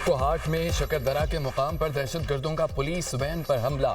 کوہاٹ میں شکردرہ کے مقام پر دہشت گردوں کا پولیس وین پر حملہ۔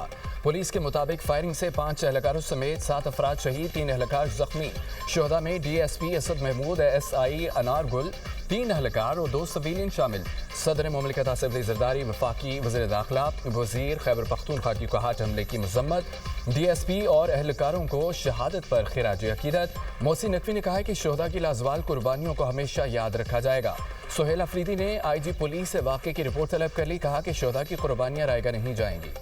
پولیس کے مطابق فائرنگ سے 5 اہلکاروں سمیت 7 افراد شہید، 3 اہلکار زخمی۔ شہداء میں D S P Asad Mahmood, S I Anar Gul, 3 اہلکار اور 2 سویلین شامل۔ صدر مملکت آصف علی زرداری، وفاقی وزیر داخلہ وزیر خیبر پختونخوا کی کوہاٹ حملے کی مذمت۔ ڈی ایس پی اور اہلکاروں کو شہادت پر خراج عقیدت۔ محسن نقوی نے کہا ہے کہ شہداء کی لازوال قربانیوں کو ہمیشہ یاد رکھا جائے گا۔ سہیل افریدی نے آئی جی پولیس سے واقعے کی رپورٹ طلب کر لی، کہا کہ شہداء کی قربانیاں رائگاں نہیں جائیں گی۔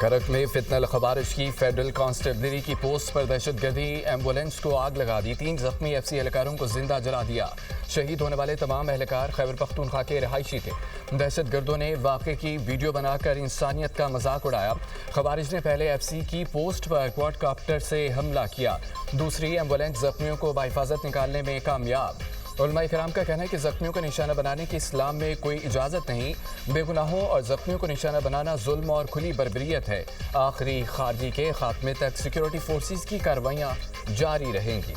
کرک میں فتنہ الخوارج کی فیڈرل کانسٹیبلری کی پوسٹ پر دہشت گردی ایمبولینس کو آگ لگا دی، 3 زخمی ایف سی اہلکاروں کو زندہ جلا دیا۔ شہید ہونے والے تمام اہلکار خیبر پختونخوا کے رہائشی تھے۔ دہشت گردوں نے واقعے کی ویڈیو بنا کر انسانیت کا مذاق اڑایا۔ خوارج نے پہلے ایف سی کی پوسٹ پر کوڈ کاپٹر سے حملہ کیا، دوسری ایمبولینس زخمیوں کو بحفاظت نکالنے میں کامیاب۔ علماء کرام کا کہنا ہے کہ زخمیوں کو نشانہ بنانے کی اسلام میں کوئی اجازت نہیں، بے گناہوں اور زخمیوں کو نشانہ بنانا ظلم اور کھلی بربریت ہے۔ آخری خارجی کے خاتمے تک سیکیورٹی فورسز کی کارروائیاں جاری رہیں گی۔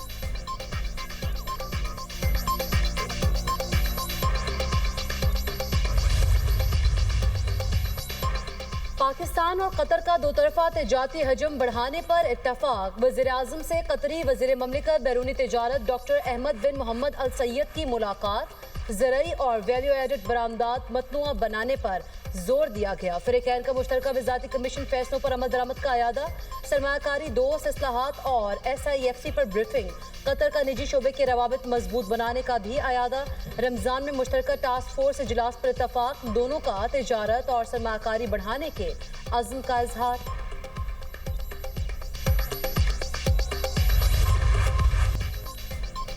پاکستان اور قطر کا دو طرفہ تجارتی حجم بڑھانے پر اتفاق۔ وزیر اعظم سے قطری وزیر مملکت بیرونی تجارت ڈاکٹر احمد بن محمد السید کی ملاقات۔ زرعی اور ویلیو ایڈڈ برآمدات متنوع بنانے پر زور دیا گیا۔ فریقین کا مشترکہ وزارتی کمیشن فیصلوں پر عمل درآمد کا اعادہ۔ سرمایہ کاری دوست اصلاحات اور ایس آئی ایف سی پر بریفنگ۔ قطر کا نجی شعبے کے روابط مضبوط بنانے کا بھی اعادہ۔ رمضان میں مشترکہ ٹاسک فورس اجلاس پر اتفاق، دونوں کا تجارت اور سرمایہ کاری بڑھانے کے عزم کا اظہار۔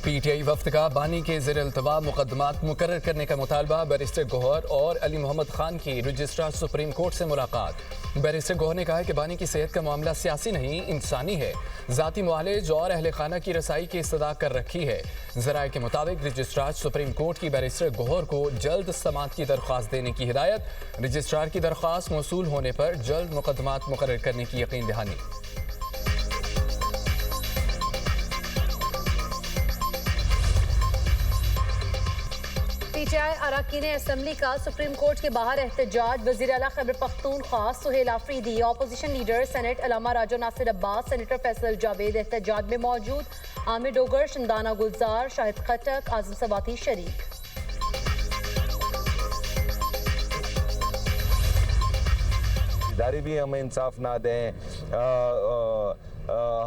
پی ٹی آئی وفد کا بانی کے زیر التواء مقدمات مقرر کرنے کا مطالبہ۔ بیرسٹر گوہر اور علی محمد خان کی رجسٹرار سپریم کورٹ سے ملاقات۔ بیرسٹر گوہر نے کہا ہے کہ بانی کی صحت کا معاملہ سیاسی نہیں، انسانی ہے، ذاتی معالج اور اہل خانہ کی رسائی کی استدعا کر رکھی ہے۔ ذرائع کے مطابق رجسٹرار سپریم کورٹ کی بیرسٹر گوہر کو جلد سماعت کی درخواست دینے کی ہدایت۔ رجسٹرار کی درخواست موصول ہونے پر جلد مقدمات مقرر کرنے کی یقین دہانی۔ پی ٹی آئی اراکین اسمبلی کا سپریم کورٹ کے باہر احتجاج۔ وزیر اعلیٰ Khyber Pakhtunkhwa Sohail Afridi, opposition leader senate Allama Raja Nasir Abbas, senator Faisal Javed احتجاج میں موجود۔ عامر ڈوگر، شندانہ گلزار، شاہد خٹک، اعظم سواتی شریک۔ ادارے بھی ہمیں انصاف نہ دیں،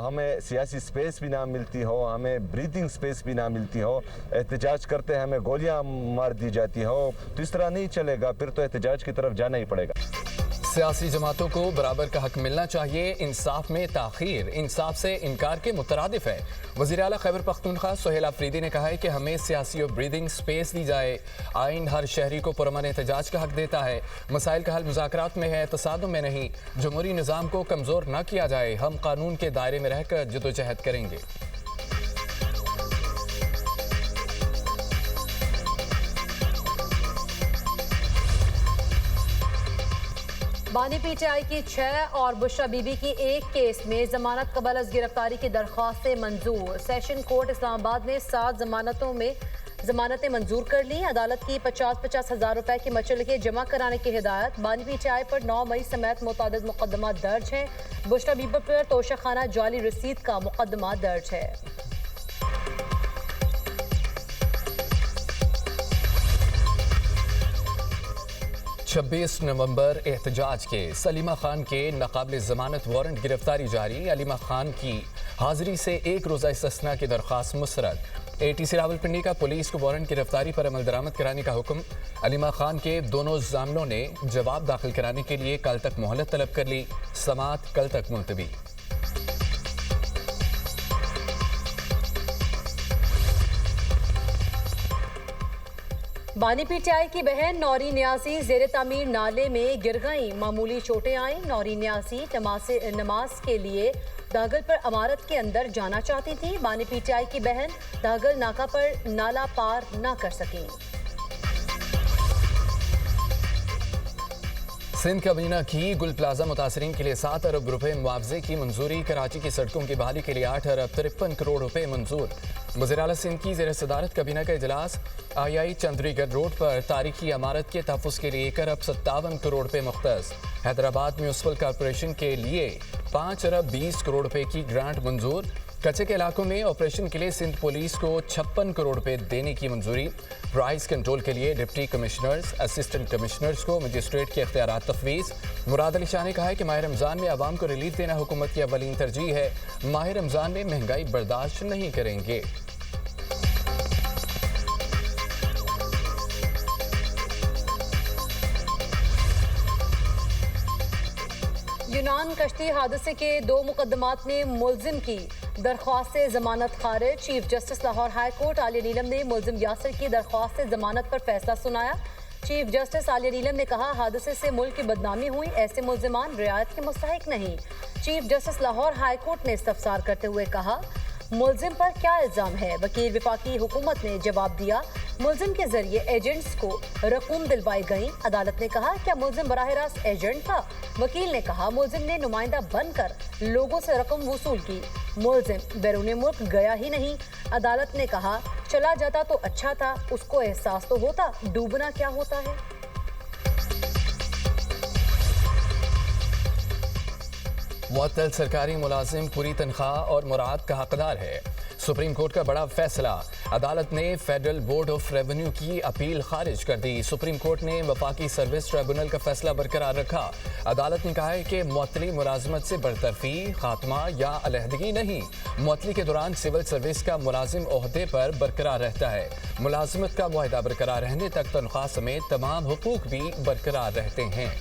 ہمیں سیاسی سپیس بھی نہ ملتی ہو، ہمیں بریتھنگ سپیس بھی نہ ملتی ہو، احتجاج کرتے ہیں ہمیں گولیاں مار دی جاتی ہو، تو اس طرح نہیں چلے گا، پھر تو احتجاج کی طرف جانا ہی پڑے گا۔ سیاسی جماعتوں کو برابر کا حق ملنا چاہیے، انصاف میں تاخیر انصاف سے انکار کے مترادف ہے۔ وزیر اعلیٰ خیبر پختونخوا سہیل افریدی نے کہا ہے کہ ہمیں سیاسی اور بریدنگ سپیس دی جائے۔ آئین ہر شہری کو پرامن احتجاج کا حق دیتا ہے۔ مسائل کا حل مذاکرات میں ہے، تصادم میں نہیں۔ جمہوری نظام کو کمزور نہ کیا جائے، ہم قانون کے دائرے میں رہ کر جدوجہد کریں گے۔ بانی پی ٹی آئی کی 6 اور بشرا بی بی کی 1 کیس میں ضمانت قبل از گرفتاری کی درخواستیں منظور۔ سیشن کورٹ اسلام آباد نے 7 ضمانتیں منظور کر لی۔ عدالت کی 50-50 ہزار روپے کی مچلکے جمع کرانے کی ہدایت۔ بانی پی ٹی آئی پر 9 مئی سمیت متعدد مقدمات درج ہیں۔ بشرا بی بی پر توشہ خانہ جعلی رسید کا مقدمہ درج ہے۔ 26 نومبر احتجاج کے سلیمہ خان کے ناقابل ضمانت وارنٹ گرفتاری جاری۔ علیمہ خان کی حاضری سے 1 روزہ استثناء کی درخواست مسترد۔ اے ٹی سی راولپنڈی کا پولیس کو وارنٹ گرفتاری پر عمل درآمد کرانے کا حکم۔ علیمہ خان کے دونوں ضامنوں نے جواب داخل کرانے کے لیے کل تک مہلت طلب کر لی، سماعت کل تک ملتوی۔ بانی پی ٹی آئی کی بہن نوری نیازی زیر تعمیر نالے میں گر گئیں، معمولی چوٹیں آئیں۔ نوری نیازی نماز کے لیے داگل پر عمارت کے اندر جانا چاہتی تھی۔ بانی پی ٹی آئی کی بہن داگل ناکہ پر نالا پار نہ کر سکیں۔ सिंध कबीना की गुल प्लाजा मुतासरीन के लिए 7 अरब रुपए मुआवजे की मंजूरी। कराची की सड़कों की बहाली के लिए 8 अरब 53 करोड़ रुपए मंजूर। वज़ीर-ए-आला सिंध की ज़ेर सदारत कबीना का इजलास। आई चंद्रीगढ़ रोड पर तारीखी इमारत के तहफ़्फ़ुज़ के लिए 1 अरब 57 करोड़ रुपए मुख्तस। हैदराबाद म्यूनसिपल कॉरपोरेशन के लिए 5 अरब 20 करोड़ रुपए की ग्रांट मंजूर। कच्चे के इलाकों में ऑपरेशन के लिए सिंध पुलिस को 56 करोड़ रुपए देने की मंजूरी। प्राइस कंट्रोल के लिए डिप्टी कमिश्नर्स, असिस्टेंट कमिश्नर्स को मजिस्ट्रेट के इख्तियारात तफवीज़। मुराद अली शाह ने कहा है कि माह रमज़ान में आवाम को रिलीफ देना हुकूमत की अवलीन तरजीह है। माह रमज़ान में महंगाई बर्दाश्त नहीं करेंगे। यूनान कश्ती हादसे के 2 मुकदमात में मुलजिम की दरख्वास्त से जमानत खारिज। Chief justice Lahore high court Aalia Neelam ने मुलजिम यासिर की दरख्वास्त से जमानत पर फैसला सुनाया। चीफ जस्टिस आलिया नीलम ने कहा, हादसे से मुल्क की बदनामी हुई, ऐसे मुलजिमान रियायत के मुस्तहिक नहीं। Chief justice Lahore high court ने इस्तफसार करते हुए कहा, मुलजिम पर क्या इल्जाम है। वकील विफाकी हुकूमत ने जवाब दिया, मुलजिम के जरिए एजेंट्स को रकूम दिलवाई गई। अदालत ने कहा, क्या मुलजिम बराह रास्त एजेंट था। वकील ने कहा, मुलजिम ने नुमाइंदा बनकर लोगों से रकम वसूल की। मुलजिम बैरून मुल्क गया ही नहीं। अदालत ने कहा, चला जाता तो अच्छा था, उसको एहसास तो होता डूबना क्या होता है। मुअत्तल सरकारी मुलाजिम पूरी तनख्वाह और मुराद का हकदार है। सुप्रीम कोर्ट का बड़ा फैसला। अदालत ने फेडरल बोर्ड ऑफ रेवेन्यू की अपील खारिज कर दी। सुप्रीम कोर्ट ने वफाकी सर्विस ट्रिब्यूनल का फैसला बरकरार रखा। अदालत ने कहा है कि मुअत्तली मुलाजमत से बरतरफी, खात्मा या अलहदगी नहीं। मुअत्तली के दौरान सिविल सर्विस का मुलाजिम ओहदे पर बरकरार रहता है। मुलाजमत का मुआहदा बरकरार रहने तक तनख्वाह समेत तमाम हुकूक भी बरकरार रहते हैं।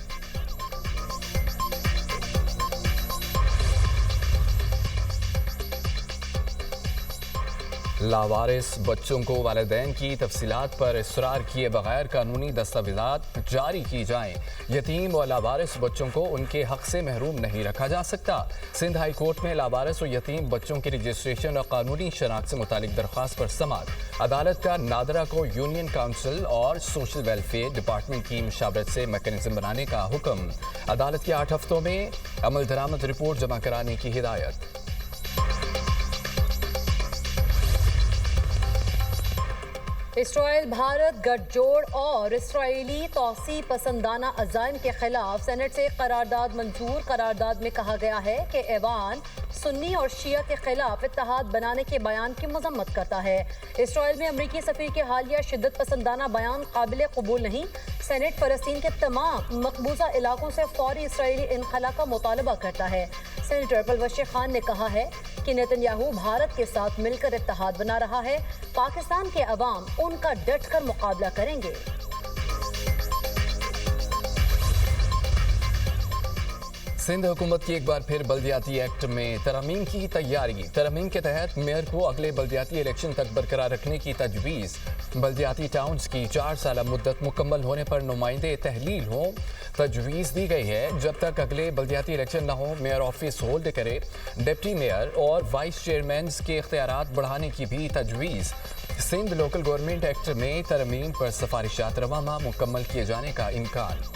लावारिस बच्चों को वालिदैन की तफसीलात पर इसरार किए बगैर कानूनी दस्तावेज़ात जारी की जाएं। यतीम और लावारिस बच्चों को उनके हक से महरूम नहीं रखा जा सकता। सिंध हाई कोर्ट में लावारिस और यतीम बच्चों की रजिस्ट्रेशन और कानूनी शनाख्त से मुतालिक दरख्वास्त पर समाअत। अदालत का नादरा को यूनियन काउंसिल और सोशल वेलफेयर डिपार्टमेंट की मुशावरत से मैकेनिज्म बनाने का हुक्म। अदालत के 8 हफ्तों में अमल दरामद रिपोर्ट जमा कराने की हिदायत। इसराइल भारत गठजोड़ और इसराइली तौसी पसंदाना अज़ाइम के खिलाफ सेनेट से करारदाद मंजूर। करारदाद में कहा गया है कि ऐवान सुन्नी और शिया के खिलाफ इत्तेहाद बनाने के बयान की मजम्मत करता है। इसराइल में अमरीकी सफीर के हालिया शिद्दत पसंदाना बयान काबिल कबूल नहीं। सेनेट फ़लस्तीन के तमाम मकबूजा इलाकों से फौरी इसराइली इनखला का मुतालबा करता है। सेनेटर पलवश खान ने कहा है कि नेतन्याहू भारत के साथ मिलकर इत्तेहाद बना रहा है। पाकिस्तान के अवाम उनका डटकर मुकाबला करेंगे। सिंध हुकूमत की एक बार फिर बल्दियाती एक्ट में तरमीम की तैयारी। तरमीम के तहत मेयर को अगले बल्दियाती इलेक्शन तक बरकरार रखने की तजवीज़। बल्दियाती टाउन्स की 4 साल मुद्दत मुकम्मल होने पर नुमाइंदे तहलील हों। तजवीज़ दी गई है जब तक अगले बल्दियाती इलेक्शन न हो मेयर ऑफिस होल्ड करे। डिप्टी मेयर और वाइस चेयरमैन के इख्तियारात बढ़ाने की भी तजवीज़। सिंध लोकल गवर्नमेंट एक्ट में तरमीम पर सिफारिशात रवा माह मुकम्मल किए जाने का इम्कान।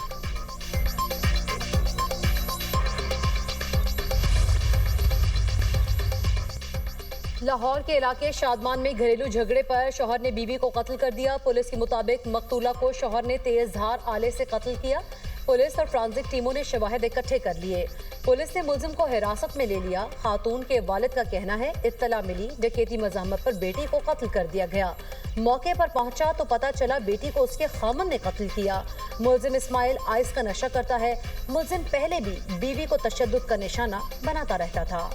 लाहौर के इलाके शादमान में घरेलू झगड़े पर शौहर ने बीवी को कत्ल कर दिया। पुलिस के मुताबिक मकतूला को शौहर ने तेज धार आले से कत्ल किया। पुलिस और फोरेंसिक टीमों ने शवाहिद इकट्ठे कर लिए। पुलिस ने मुलजिम को हिरासत में ले लिया। खातून के वालिद का कहना है, इत्तला मिली डकैती मज़ाहमत पर बेटी को कत्ल कर दिया गया। मौके पर पहुंचा तो पता चला बेटी को उसके खामन ने कत्ल किया। मुलजिम इस्माइल आइस का नशा करता है। मुलजिम पहले भी बीवी को तशद्दुद का निशाना बनाता रहता था।